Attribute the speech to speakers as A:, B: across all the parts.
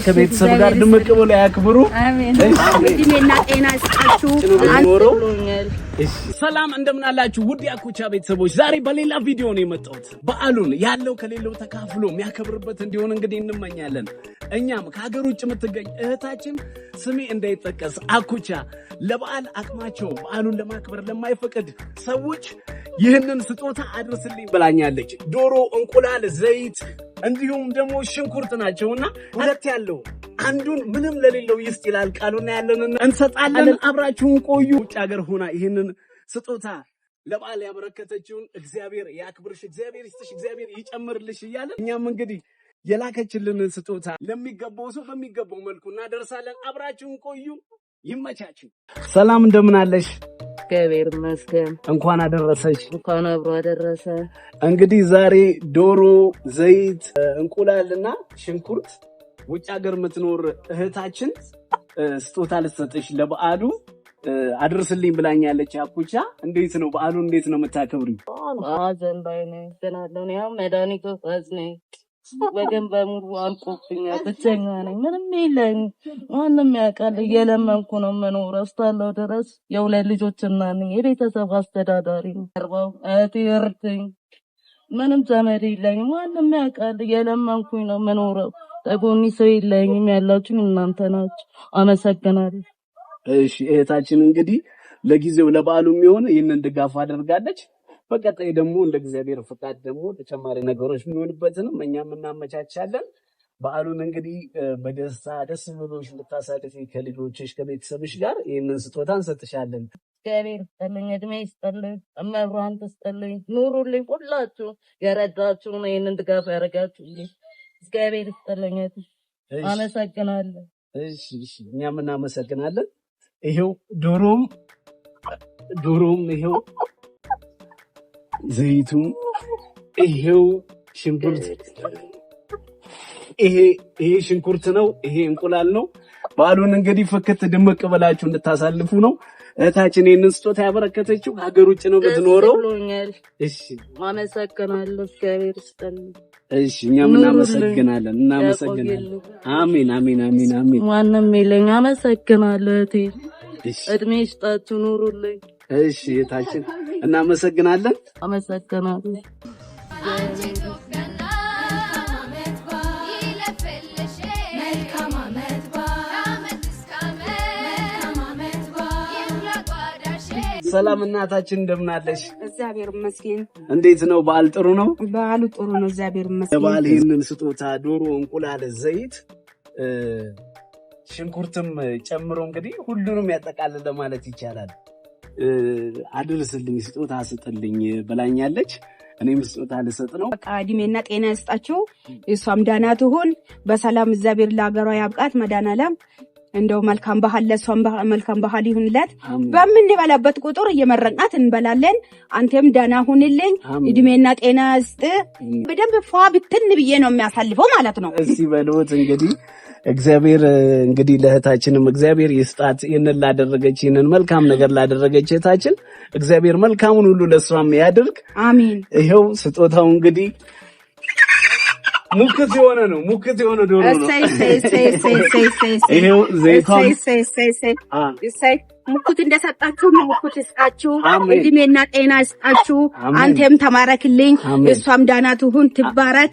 A: ከቤተሰብ ጋር ድምቅ ብሎ ያክብሩ።
B: አሜን። እድሜና ጤና ይስጣችሁ።
A: ሰላም እንደምን አላችሁ ውድ አኩቻ ቤተሰቦች፣ ዛሬ በሌላ ቪዲዮ ነው የመጣሁት። በዓሉን ያለው ከሌለው ተካፍሎ የሚያከብርበት እንዲሆን እንግዲህ እንመኛለን። እኛም ከሀገር ውጭ የምትገኝ እህታችን ስሜ እንዳይጠቀስ አኩቻ ለበዓል አቅማቸው በዓሉን ለማክበር ለማይፈቅድ ሰዎች ይህንን ስጦታ አድርስልኝ ብላኛለች። ዶሮ፣ እንቁላል፣ ዘይት እንዲሁም ደግሞ ሽንኩርት ናቸውና ሁለት ያለው አንዱን ምንም ለሌለው ይስጥ ይላል ቃሉና ያለንን እንሰጣለን። አብራችሁን ቆዩ። ውጭ ሀገር ሆና ይህንን ስጦታ ለበዓል ያበረከተችውን እግዚአብሔር ያክብርሽ፣ እግዚአብሔር ይስጥሽ፣ እግዚአብሔር ይጨምርልሽ እያለ እኛም እንግዲህ የላከችልንን ስጦታ ለሚገባው ሰው በሚገባው መልኩ እናደርሳለን። አብራችሁን ቆዩ። ይመቻችሁ። ሰላም እንደምን አለሽ?
B: እግዚአብሔር ይመስገን።
A: እንኳን አደረሰሽ።
B: እንኳን አብሮ አደረሰ።
A: እንግዲህ ዛሬ ዶሮ፣ ዘይት፣ እንቁላልና ሽንኩርት ውጭ ሀገር የምትኖር እህታችን ስጦታ ልትሰጥሽ ለበዓሉ አድርስልኝ ብላኛለች። አኩቻ እንዴት ነው በዓሉ? እንዴት ነው የምታከብሪው?
B: ዘንባይ ነው ዘናለው ነው መድኃኒቱ ፈዝነኝ ወገን በሙሉ አንቆብኛል። ብቸኛ ነኝ፣ ምንም የለኝ። ማንም ያውቃል። እየለመንኩ ነው የምኖረው እስካለሁ ድረስ። የሁለት ልጆች እናት ነኝ። የቤተሰብ አስተዳዳሪ ነው። ቀርባው እህቴ እርትኝ። ምንም ዘመድ የለኝ። ማንም ያውቃል። እየለመንኩኝ ነው የምኖረው። ተጎኒ ሰው የለኝም። ያላችሁ እናንተ ናችሁ። አመሰግናለሁ።
A: እሺ እህታችን እንግዲህ ለጊዜው ለበዓሉ የሚሆን ይህንን ድጋፍ አደርጋለች። በቀጣይ ደግሞ እንደ እግዚአብሔር ፍቃድ ደግሞ ተጨማሪ ነገሮች የሚሆንበትንም እኛም እናመቻቻለን። በዓሉን እንግዲህ በደስታ ደስ ብሎሽ ልታሳልፊ ከልጆችሽ ከቤተሰብሽ ጋር ይህንን ስጦታ እንሰጥሻለን።
B: እግዚአብሔር ይስጥልኝ፣ እድሜ ይስጥልኝ፣ እመብርሃን ትስጥልኝ። ኑሩልኝ። ሁላችሁ የረዳችሁ ነው ይህንን ድጋፍ ያደረጋችሁልኝ። እግዚአብሔር ይስጥልኝ። አመሰግናለሁ።
A: እሺ እኛም እናመሰግናለን። ይሄው ዶሮም ይሄው ዘይቱም ይሄው ሽንኩርት ይሄ ሽንኩርት ነው። ይሄ እንቁላል ነው። በዓሉን እንግዲህ ፍክት ድምቅ ብላችሁ እንድታሳልፉ ነው እህታችን ይህንን ስጦታ ያበረከተችው። ሀገር ውጭ ነው የምትኖረው።
B: እሺ አመሰግናለሁ። እግዚአብሔር ይስጥልኝ።
A: እሺ እኛም እናመሰግናለን። አሜን አሜን አሜን አሜን።
B: ማንም የለኝ። አመሰግናለሁ እህቴ። እድሜ ይስጣችሁ፣ ኑሩልኝ።
A: እሺ እህታችን እናመሰግናለን።
B: አመሰግናለሁ።
A: ሰላም እናታችን እንደምን አለሽ?
C: እግዚአብሔር ይመስገን።
A: እንዴት ነው በዓል? ጥሩ ነው።
C: በዓሉ ጥሩ ነው። እግዚአብሔር ይመስገን።
A: በዓል ይሄንን ስጦታ ዶሮ፣ እንቁላል፣ ዘይት፣ ሽንኩርትም ጨምሮ እንግዲህ ሁሉንም ያጠቃልል ማለት ይቻላል አድርስልኝ፣ ስጦታ ስጥልኝ ብላኛለች። እኔም ስጦታ ልሰጥ ነው።
C: በቃ እድሜና ጤና ይስጣችሁ። እሷም ዳና ትሁን በሰላም እግዚአብሔር ለሀገሯ ያብቃት። መድኃኒዓለም እንደው መልካም ባህል ለሷም መልካም ባህል ይሁንላት። በምንበላበት ቁጥር እየመረቅናት እንበላለን። አንተም ዳና ሁንልኝ፣ እድሜና ጤና ይስጥ። በደንብ ፏ ብትን ብዬ ነው የሚያሳልፈው ማለት ነው።
A: እሺ በሉት እንግዲህ እግዚአብሔር እንግዲህ ለእህታችንም እግዚአብሔር ይስጣት። ይህንን ላደረገች ይህንን መልካም ነገር ላደረገች እህታችን እግዚአብሔር መልካሙን ሁሉ ለሷም ያድርግ።
C: አሜን።
A: ይሄው ስጦታው እንግዲህ ሙክት የሆነ ዶሮ ነው። ይሄው ዘይቷን
C: ሙክት እንደሰጣችሁ ነው። ሙክት ይስጣችሁ፣ እድሜና ጤና ይስጣችሁ። አንተም ተማረክልኝ፣ እሷም ዳና ትሁን ትባረክ።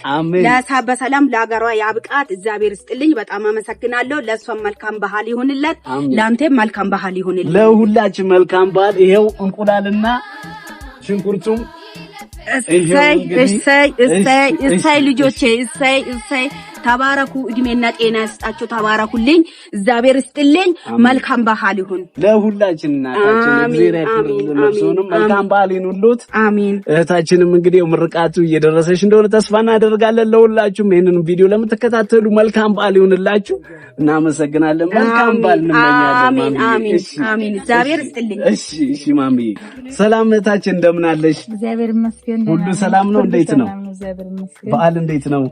C: በሰላም ለሀገሯ ያብቃት። እግዚአብሔር ይስጥልኝ። በጣም አመሰግናለሁ። ለእሷም መልካም ባህል ይሁንለት፣ ለአንተም መልካም ባህል ይሁንልኝ።
A: ለሁላችን መልካም ባህል። ይሄው እንቁላልና ሽንኩርቱም
C: እሰይ ልጆቼ እሰይ ተባረኩ። እድሜና ጤና ይስጣችሁ። ተባረኩልኝ። እግዚአብሔር ይስጥልኝ። መልካም ባህል ይሁን
A: ለሁላችን። እናታችን እግዚአብሔር ያክብርልን። መልካም ባህል ይሁንልዎት።
C: አሜን።
A: እህታችንም እንግዲህ ምርቃቱ እየደረሰሽ እንደሆነ ተስፋ እናደርጋለን። ለሁላችሁም ይሄንን ቪዲዮ ለምትከታተሉ መልካም ባህል ይሁንላችሁ። እናመሰግናለን። መልካም ባህል እንመኛለን።
C: አሜን። እግዚአብሔር ይስጥልኝ።
A: እሺ ማሚ። ሰላም እህታችን እንደምን አለሽ?
D: እግዚአብሔር ይመስገን።
A: ሁሉ ሰላም ነው? እንዴት ነው በዓል? እንዴት ነው?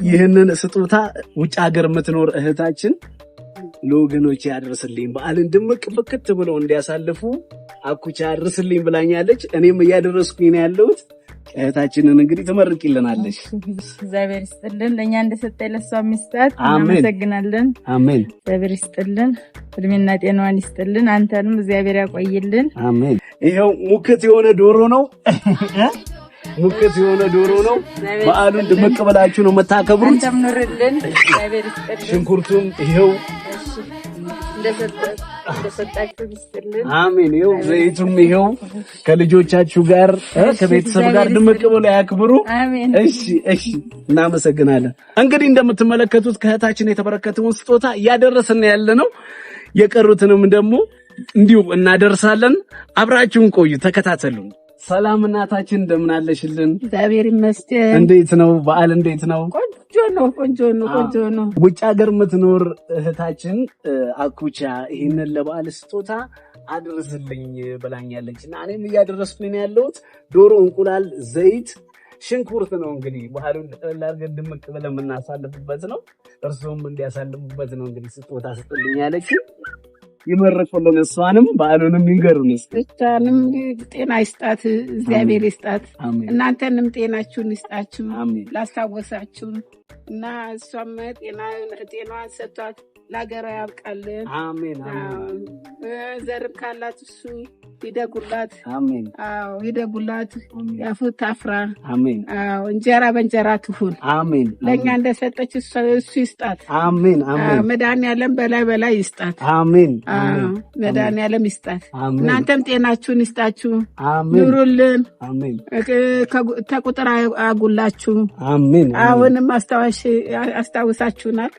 A: ይህንን ስጦታ ውጭ ሀገር የምትኖር እህታችን ለወገኖች ያደርስልኝ፣ በዓልን ድምቅ ፍክት ብለው እንዲያሳልፉ አኩቻ አድርስልኝ ብላኛለች። እኔም እያደረስኩኝ ነው ያለሁት። እህታችንን እንግዲህ ትመርቂልናለሽ።
D: እግዚአብሔር ይስጥልን፣ ለኛ እንደሰጠኝ ለሷ ሚስጣት እናመሰግናለን።
A: አሜን።
D: እግዚአብሔር ይስጥልን፣ እድሜና ጤናዋን ይስጥልን፣ አንተንም እግዚአብሔር ያቆይልን።
A: አሜን። ይሄው ሙክት የሆነ ዶሮ ነው። ሙክት የሆነ ዶሮ ነው። በዓሉን ድምቅ ብላችሁ ነው የምታከብሩት።
D: አንተም ኑርልን፣ እግዚአብሔር ይስጥልን።
A: ሽንኩርቱም ይሄው
D: እንደሰጣችሁ ይስጥልን።
A: አሜን። ይሄው ዘይቱም ይሄው ከልጆቻችሁ ጋር ከቤተሰብ ጋር ድምቅ ብለው ያክብሩ።
D: አሜን።
A: እሺ፣ እናመሰግናለን። እንግዲህ እንደምትመለከቱት ከእህታችን የተበረከተውን ስጦታ እያደረስን ያለ ነው። የቀሩትንም ደግሞ እንዲሁ እናደርሳለን። አብራችሁን ቆዩ፣ ተከታተሉን። ሰላም እናታችን እንደምን አለሽልን?
C: እግዚአብሔር ይመስገን።
A: እንዴት ነው በዓል? እንዴት ነው?
C: ቆንጆ ነው።
A: ውጭ ሀገር የምትኖር እህታችን አኩቻ ይህንን ለበዓል ስጦታ አድርስልኝ ብላኛለች እና እኔም እያደረስኩኝ ነው ያለሁት። ዶሮ፣ እንቁላል፣ ዘይት፣ ሽንኩርት ነው እንግዲህ በዓሉን ለአርገን ድምቅ ብለን የምናሳልፍበት ነው። እርሶም እንዲያሳልፉበት ነው እንግዲህ ስጦታ ስጥልኝ ያለች። ይመረቁልን፣ እሷንም በዓሉንም ይንገሩን።
C: እሷንም ጤና ይስጣት፣ እግዚአብሔር ይስጣት። እናንተንም ጤናችሁን ይስጣችሁ ላስታወሳችሁን እና እሷም ጤናዋን ሰጥቷት ለሀገሯ ያብቃልን።
A: አሜን።
C: ዘርም ካላት እሱ ይደጉላት።
A: አሜን።
C: ይደጉላት፣ ያፉት ታፍራ።
A: አሜን።
C: እንጀራ በእንጀራ ትሁን።
A: አሜን።
C: ለእኛ እንደሰጠች እሱ ይስጣት።
A: አሜን።
C: መድኃኒዓለም በላይ ይስጣት።
A: አሜን።
C: መድኃኒዓለም ይስጣት። እናንተም ጤናችሁን ይስጣችሁ። ኑሩልን።
A: አሜን።
C: ተቁጥር አጉላችሁ።
A: አሜን።
C: አሁንም አስታውሳችሁናል።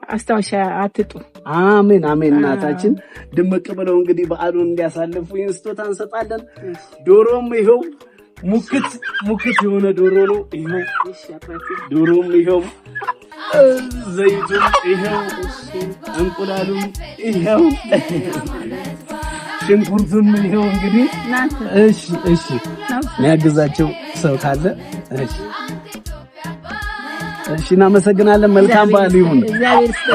C: አስታውሻ አትጡ።
A: አሜን። እናታችን ድምቅ ብለው እንግዲህ በዓሉን እንዲያሳልፉ ይህን ስጦታ እንሰጣለን። ዶሮም ይኸው ሙክት የሆነ ዶሮ ነው። ይኸው ዶሮም ይኸው፣ ዘይቱም ይኸው፣ እንቁላሉም ይኸው፣ ሽንኩርቱም ይኸው። እንግዲህ እሺ የሚያግዛቸው ሰው ካለ እሺ፣ እናመሰግናለን። መልካም በዓል ይሁን።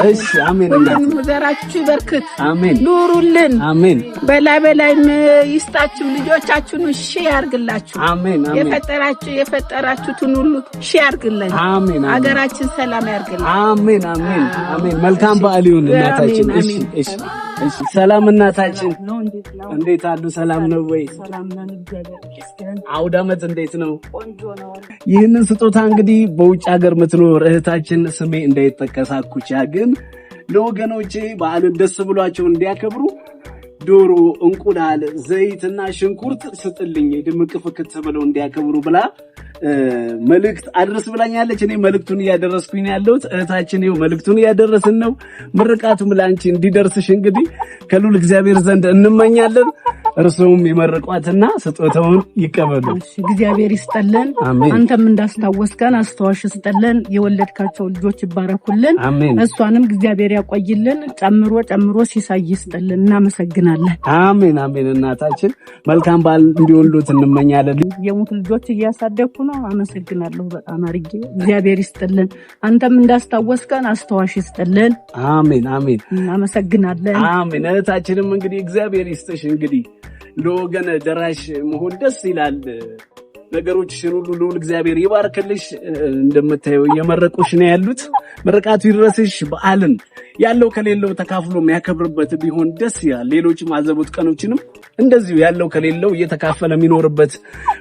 A: እሺ፣ አሜን።
C: ሁሉንም ዘራችሁ ይበርክት።
A: አሜን።
C: ኑሩልን።
A: አሜን።
C: በላይ ይስጣችሁ። ልጆቻችሁን እሺ ያርግላችሁ።
A: አሜን።
C: የፈጠራችሁትን ሁሉ እሺ ያርግልን።
A: አሜን።
C: ሀገራችን ሰላም ያርግልን።
A: አሜን። መልካም በዓል ይሁን እናታችን። እሺ። ሰላም እናታችን፣ እንዴት አሉ? ሰላም ነው ወይ? አውደ ዓመት እንዴት ነው? ይህንን ስጦታ እንግዲህ በውጭ ሀገር የምትኖር እህታችን ስሜ እንዳይጠቀስ አኩቻ ግን ለወገኖቼ በዓልን ደስ ብሏቸው እንዲያከብሩ ዶሮ፣ እንቁላል፣ ዘይትና ሽንኩርት ስጥልኝ ድምቅ ፍክት ብለው እንዲያከብሩ ብላ መልእክት አድርስ ብላኛለች። እኔ መልእክቱን እያደረስኩኝ ያለሁት። እህታችን ይኸው መልእክቱን እያደረስን ነው። ምርቃቱም ላንቺ እንዲደርስሽ እንግዲህ ከልዑል እግዚአብሔር ዘንድ እንመኛለን። እርሱም ይመርቋትና ስጦታውን ይቀበሉ።
D: እግዚአብሔር ይስጠልን። አንተም እንዳስታወስከን አስተዋሽ ይስጠልን። የወለድካቸው ልጆች ይባረኩልን። እሷንም እግዚአብሔር ያቆይልን። ጨምሮ ሲሳይ ይስጠልን። እናመሰግናለን።
A: አሜን። እናታችን መልካም በዓል እንዲሆንሉት እንመኛለን።
D: የሙት ልጆች እያሳደግኩ ነው። አመሰግናለሁ በጣም አድርጌ። እግዚአብሔር ይስጥልን። አንተም እንዳስታወስከን አስተዋሽ ይስጥልን።
A: አሜን።
D: እናመሰግናለን።
A: አሜን። እህታችንም እንግዲህ እግዚአብሔር ይስጥሽ። እንግዲህ ለወገን ደራሽ መሆን ደስ ይላል። ነገሮችሽን ሁሉ ልዑል እግዚአብሔር ይባርክልሽ። እንደምታየው እየመረቁሽ ነው ያሉት። ምርቃቱ ይድረስሽ። በዓልን ያለው ከሌለው ተካፍሎ የሚያከብርበት ቢሆን ደስ ይላል። ሌሎችም አዘቦት ቀኖችንም እንደዚሁ ያለው ከሌለው እየተካፈለ የሚኖርበት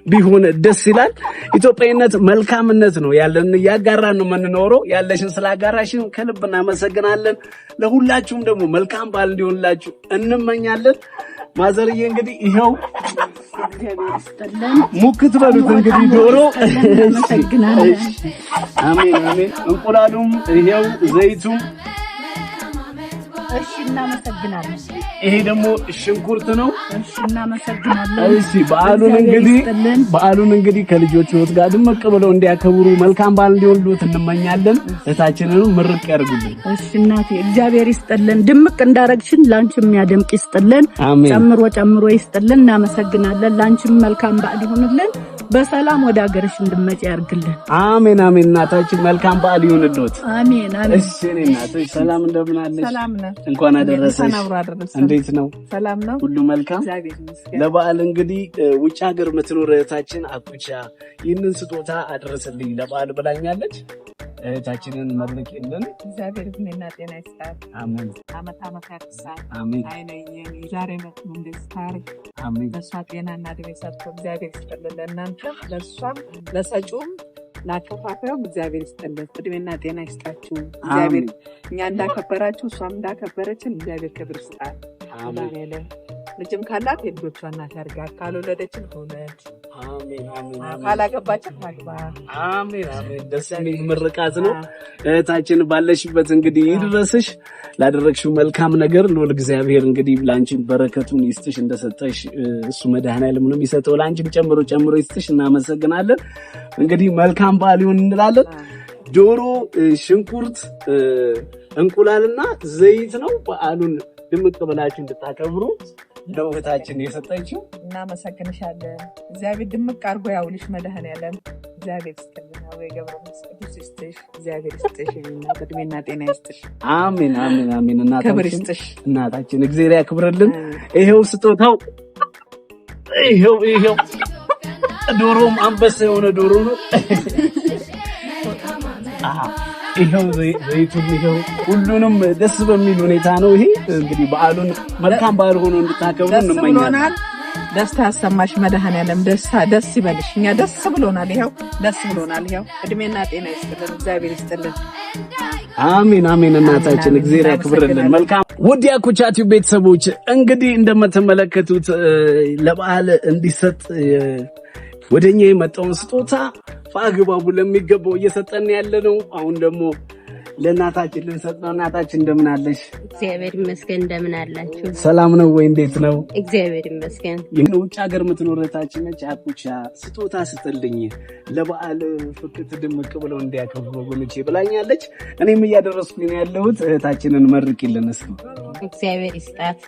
A: ቢሆን ደስ ይላል። ኢትዮጵያዊነት መልካምነት ነው። ያለን እያጋራን ነው የምንኖረው። ያለሽን ስላጋራሽን ከልብ እናመሰግናለን። ለሁላችሁም ደግሞ መልካም በዓል እንዲሆንላችሁ እንመኛለን። ማዘርዬ እንግዲህ ይኸው ሙክት በሉት እንግዲህ ዶሮ። አሜን። እንቁላሉም ይኸው፣ ዘይቱም
D: እሺ፣ እናመሰግናለን።
A: ይሄ ደግሞ ሽንኩርት ነው።
D: እሺ፣ እናመሰግናለን።
A: እሺ፣ በዓሉን እንግዲህ ከልጆች ህይወት ጋር ድምቅ ብለው እንዲያከብሩ መልካም በዓል እንዲሆንሉት እንመኛለን። እህታችንን ምርቅ ያርጉልን።
D: እሺ እናቴ፣ እግዚአብሔር ይስጥልን። ድምቅ እንዳረግሽን ላንቺም የሚያደምቅ ይስጥልን። ጨምሮ ይስጥልን። እናመሰግናለን። ላንቺም መልካም በዓል ይሁንልን። በሰላም ወደ ሀገርሽ እንድመጪ ያርግልን።
A: አሜን አሜን። እናታችን መልካም በዓል ይሁንልዎት።
D: አሜን አሜን።
A: እሺ እኔ እናትሽ ሰላም እንደምን አለሽ?
D: ሰላም ነው።
A: እንኳን አደረሰሽ። እንዴት ነው?
D: ሰላም ነው።
A: ሁሉ መልካም። ለበዓል እንግዲህ ውጭ ሀገር የምትኖር እህታችን አኩቻ ይህንን ስጦታ አድርስልኝ ለበዓል ብላኛለች። እህታችንን መርቂልን።
D: እግዚአብሔር እድሜና ጤና ይስጣት።
A: አሜን።
D: አመት አመት ያድርሳት።
A: አሜን።
D: አይለየን። የዛሬ ዓመት እንደዚህ ታሪክ
A: አሜን።
D: ለእሷ ጤናና እድሜ ሰጥቶ እግዚአብሔር ይስጥልን። ለእናንተም ለእሷም ለሰጪውም ላከፋፈውም እግዚአብሔር ይስጥልን። እድሜና ጤና ይስጣችሁ። እግዚአብሔር እኛ እንዳከበራችሁ እሷም እንዳከበረችን እግዚአብሔር ክብር ይስጣት። አሜን። ልጅም ካላት የልጆቿ እናት ያድርጋት። ካልወለደችን ትውለድ።
A: አሜን አሜን።
D: ካላገባችን ታግባ።
A: አሜን አሜን። ደስ የሚል ምርቃት ነው። እህታችን ባለሽበት እንግዲህ ይድረስሽ። ላደረግሽው መልካም ነገር ልዑል እግዚአብሔር እንግዲህ ላንቺም በረከቱን ይስጥሽ። እንደሰጠሽ እሱ መድኃኔዓለም ምንም ይሰጠው ላንቺም ጨምሮ ይስጥሽ። እናመሰግናለን። እንግዲህ መልካም በዓል ይሁን እንላለን። ዶሮ፣ ሽንኩርት፣ እንቁላልና ዘይት ነው በዓሉን ድምቅ ብላችሁ እንድታከብሩ ነው እህታችን የሰጠችው።
D: እናመሰግንሻለን። እግዚአብሔር ድምቅ አድርጎ ያውልሽ መድኃኔዓለም። እግዚአብሔር ይስጥልን። ወይ ገብረ መስቀል ይስጥሽ። እግዚአብሔር ይስጥሽ። እድሜና ጤና ይስጥሽ።
A: አሜን አሜን አሜን። እናታችን
D: ክብር ይስጥሽ።
A: እናታችን እግዚአብሔር ያክብርልን። ይሄው ስጦታው ይሄው ዶሮም አንበሳ የሆነ ዶሮ ነው። ይሄው ዘይቱን ይሄው ሁሉንም ደስ በሚል ሁኔታ ነው። ይሄ እንግዲህ በዓሉን መልካም በዓል ሆኖ እንድታከብሩ እንመኛለን።
D: ደስታ ያሰማሽ መድኃኔዓለም። ደስ ይበልሽ። እኛ ደስ ብሎናል። ይሄው ደስ ብሎናል። ይሄው እድሜና ጤና ይስጥልን። እግዚአብሔር ይስጥልን።
A: አሜን አሜን። እናታችን እግዚአብሔር ያክብርልን። መልካም ውድ የአኩቻ ቲዩብ ቤተሰቦች እንግዲህ እንደምትመለከቱት ለበዓል እንዲሰጥ ወደኛ የመጣውን ስጦታ በአግባቡ ለሚገባው እየሰጠን ያለ ነው። አሁን ደግሞ ለእናታችን ልንሰጥ ነው። እናታችን እንደምን አለሽ?
E: እግዚአብሔር ይመስገን። እንደምን አላችሁ?
A: ሰላም ነው ወይ? እንዴት ነው?
E: እግዚአብሔር ይመስገን።
A: ይህን ውጭ ሀገር የምትኖር እህታችን ነች። አኩቻ ስጦታ ስጥልኝ ለበዓል ፍክት ድምቅ ብለው እንዲያከብሩ ወገኖቼ ብላኛለች። እኔም እያደረስኩኝ ያለሁት እህታችንን መርቂልን እስኪ።
E: እግዚአብሔር ይስጣት፣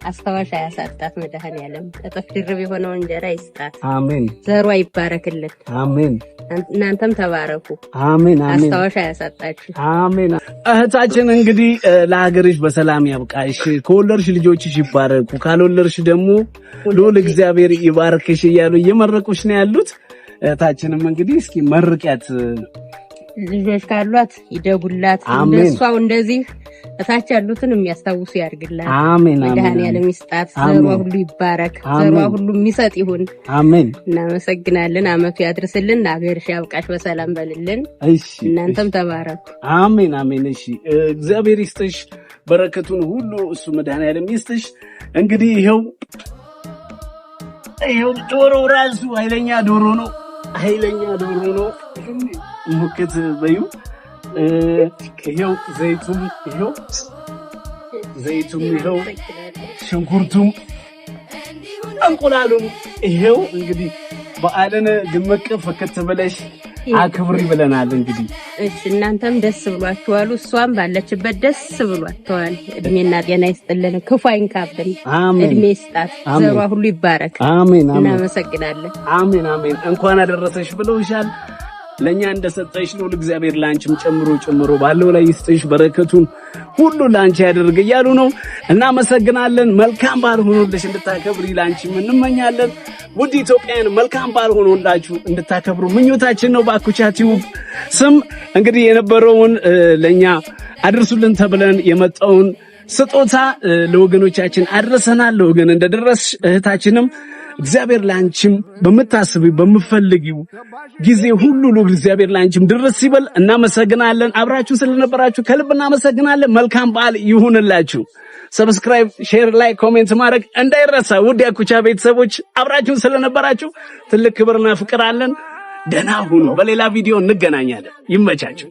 E: አስታዋሽ አያሳጣት መድኃኔዓለም። እጥፍ ድርብ የሆነውን እንጀራ ይስጣት።
A: አሜን።
E: ዘሯ ይባረክልን።
A: አሜን።
E: እናንተም ተባረኩ።
A: አሜን አሜን።
E: አስታዋሽ አያሳጣችሁ።
A: አሜን። እህታችን እንግዲህ ለሀገርሽ በሰላም ያብቃሽ። ከወለድሽ ልጆችሽ ይባረኩ፣ ካልወለድሽ ደግሞ ልዑል እግዚአብሔር ይባርክሽ እያሉ እየመረቁሽ ነው ያሉት። እህታችንም እንግዲህ እስኪ መርቂያት።
E: ልጆች ካሏት ይደጉላት። እንደሷው እንደዚህ እታች ያሉትን የሚያስታውሱ ያድርግላት።
A: አሜን።
E: መድኃኔዓለም ይስጣት። ዘሯ ሁሉ ይባረክ። ዘሯ ሁሉ የሚሰጥ ይሁን።
A: አሜን።
E: እናመሰግናለን። አመቱ ያድርስልን። ለሀገርሽ ያብቃሽ። በሰላም በልልን።
A: እሺ።
E: እናንተም ተባረኩ።
A: አሜን አሜን። እሺ። እግዚአብሔር ይስጥሽ፣ በረከቱን ሁሉ እሱ መድኃኔዓለም ይስጥሽ። እንግዲህ ይሄው ዶሮ ራሱ ኃይለኛ ዶሮ ነው። ሙክት በዩ ይሄው ዘይቱም ይሄው ሽንኩርቱም እንቁላሉም ይሄው እንግዲህ በዓልን ድምቅ ፍክት ብለሽ አክብሪ ብለናል። እንግዲህ
E: እሺ፣ እናንተም ደስ ብሏችኋል፣ እሷም ባለችበት ደስ ብሏችኋል። እድሜና ጤና ይስጥልን፣ ክፉ አይንካብን። እድሜ ይስጣት፣ ዘሯ ሁሉ ይባረክ።
A: አሜን አሜን።
E: እናመሰግናለን።
A: አሜን አሜን። እንኳን አደረሰሽ ብለውሻል። ለኛ እንደሰጠሽ ነው እግዚአብሔር ላንቺም ጨምሮ ባለው ላይ ይስጥሽ፣ በረከቱን ሁሉ ላንቺ ያደርግ እያሉ ነው። እናመሰግናለን። መልካም በዓል ሆኖልሽ እንድታከብሪ ላንቺም እንመኛለን። ውድ ኢትዮጵያውያን መልካም በዓል ሆኖላችሁ እንድታከብሩ ምኞታችን ነው። በአኩቻ ቲዩብ ስም እንግዲህ የነበረውን ለኛ አድርሱልን ተብለን የመጣውን ስጦታ ለወገኖቻችን አድርሰናል። ለወገን እንደደረስሽ እህታችንም እግዚአብሔር ላንቺም በመታሰብ በመፈልጊው ጊዜ ሁሉ እግዚአብሔር ላንቺም ድረስ ይበል። እናመሰግናለን። አብራችሁ ስለነበራችሁ ከልብ እናመሰግናለን። መልካም በዓል ይሁንላችሁ። ሰብስክራይብ፣ ሼር፣ ላይክ፣ ኮሜንት ማድረግ እንዳይረሳ። ውድ የአኩቻ ቤተሰቦች አብራችሁ ስለነበራችሁ ትልቅ ክብርና ፍቅር አለን። ደህና ሁኑ። በሌላ ቪዲዮ እንገናኛለን። ይመቻችሁ።